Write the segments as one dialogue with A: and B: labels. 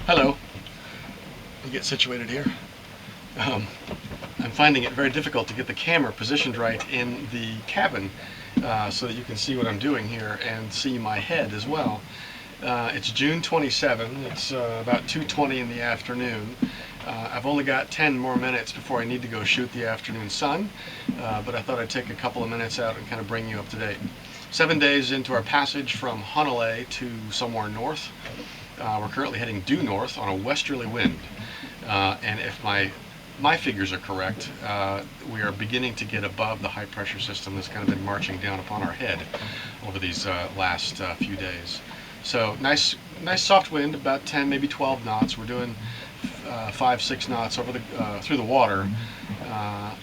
A: Hello. Let me get situated here. I'm finding it very difficult to get the camera positioned right in the cabin so that you can see what I'm doing here and see my head as well. It's June 27. It's about 2:20 in the afternoon. I've only got 10 more minutes before I need to go shoot the afternoon sun, but I thought I'd take a couple of minutes out and kind of bring you up to date. 7 days into our passage from Honolulu to somewhere north. We're currently heading due north on a westerly wind, and if my figures are correct, we are beginning to get above the high pressure system that's kind of been marching down upon our head over these last few days. So nice soft wind, about 10, maybe 12 knots. We're doing 5-6 knots over through the water,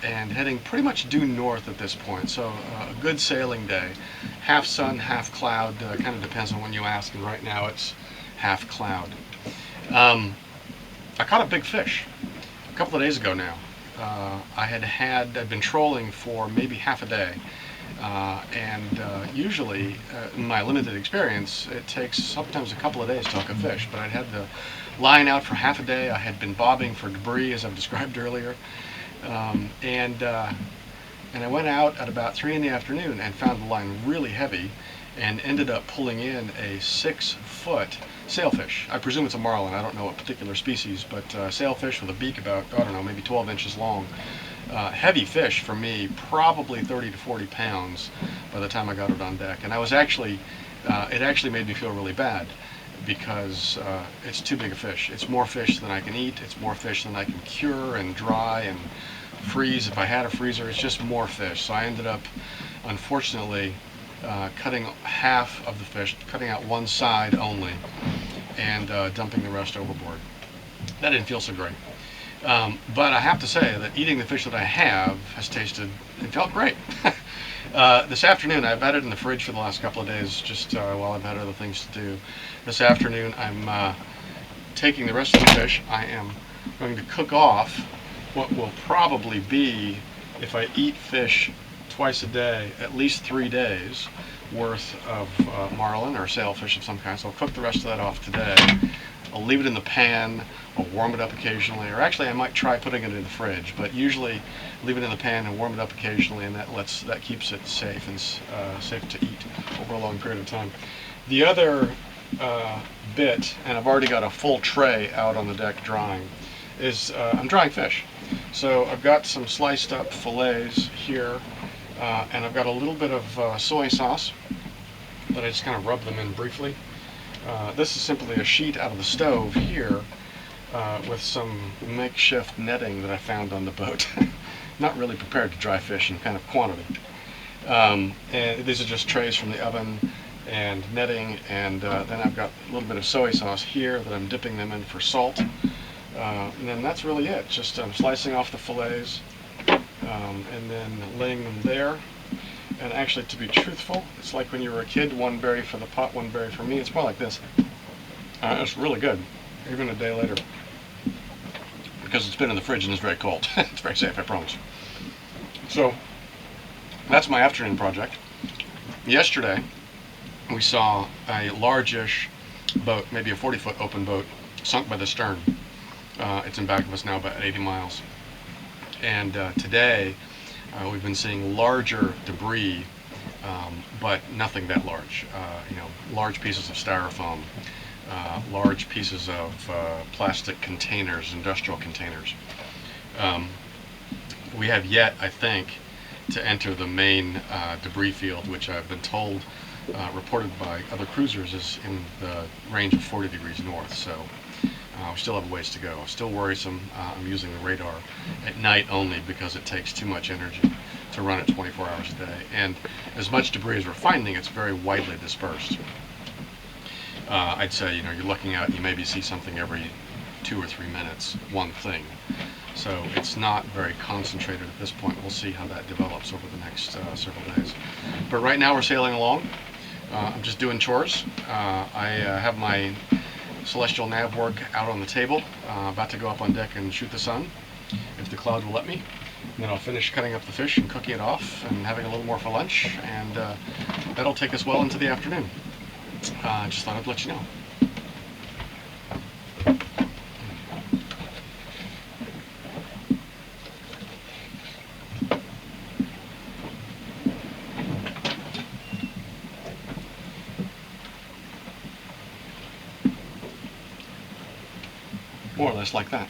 A: and heading pretty much due north at this point. So a good sailing day. Half sun, half cloud. Kind of depends on when you ask. And right now it's half cloud. I caught a big fish a couple of days ago now. I'd been trolling for maybe half a day. Usually, in my limited experience, it takes sometimes a couple of days to hook a fish, but I'd had the line out for half a day. I had been bobbing for debris, as I've described earlier, and I went out at about 3 in the afternoon and found the line really heavy and ended up pulling in a 6-foot sailfish. I presume it's a marlin. I don't know what particular species, but sailfish with a beak about, I don't know, maybe 12 inches long. Heavy fish for me, probably 30 to 40 pounds by the time I got it on deck. And I was actually, it actually made me feel really bad because it's too big a fish. It's more fish than I can eat. It's more fish than I can cure and dry and freeze. If I had a freezer, it's just more fish. So I ended up, unfortunately, cutting half of the fish, cutting out one side only, and dumping the rest overboard. That didn't feel so great. But I have to say that eating the fish that I have has tasted and felt great. This afternoon, I've had it in the fridge for the last couple of days, just while I've had other things to do. This afternoon, I'm taking the rest of the fish. I am going to cook off what will probably be, if I eat fish twice a day, at least 3 days worth of marlin or sailfish of some kind. So I'll cook the rest of that off today. I'll leave it in the pan. I'll warm it up occasionally, or actually I might try putting it in the fridge, but usually leave it in the pan and warm it up occasionally, and that keeps it safe and safe to eat over a long period of time. The other bit, and I've already got a full tray out on the deck drying, is I'm drying fish. So I've got some sliced up fillets here, and I've got a little bit of soy sauce that I just kind of rub them in briefly. This is simply a sheet out of the stove here with some makeshift netting that I found on the boat. Not really prepared to dry fish in kind of quantity. And these are just trays from the oven and netting, and then I've got a little bit of soy sauce here that I'm dipping them in for salt. And then that's really it. Just slicing off the fillets and then laying them there. And actually, to be truthful, it's like when you were a kid, one berry for the pot, one berry for me. It's more like this. It's really good, even a day later, because it's been in the fridge and it's very cold. It's very safe, I promise. So that's my afternoon project. Yesterday, we saw a large-ish boat, maybe a 40-foot open boat, sunk by the stern. It's in back of us now, about 80 miles. And today, we've been seeing larger debris, but nothing that large. Large pieces of styrofoam, large pieces of plastic containers, industrial containers. We have yet, I think, to enter the main debris field, which I've been told, reported by other cruisers, is in the range of 40 degrees north. So we still have a ways to go. Still worrisome. I'm using the radar at night only because it takes too much energy to run it 24 hours a day. And as much debris as we're finding, it's very widely dispersed. I'd say, you're looking out, you maybe see something every 2 or 3 minutes, one thing. So it's not very concentrated at this point. We'll see how that develops over the next several days. But right now we're sailing along. I'm just doing chores. I have my celestial nav work out on the table, about to go up on deck and shoot the sun, if the cloud will let me. And then I'll finish cutting up the fish and cooking it off and having a little more for lunch, and that'll take us well into the afternoon. I just thought I'd let you know. more or less like that.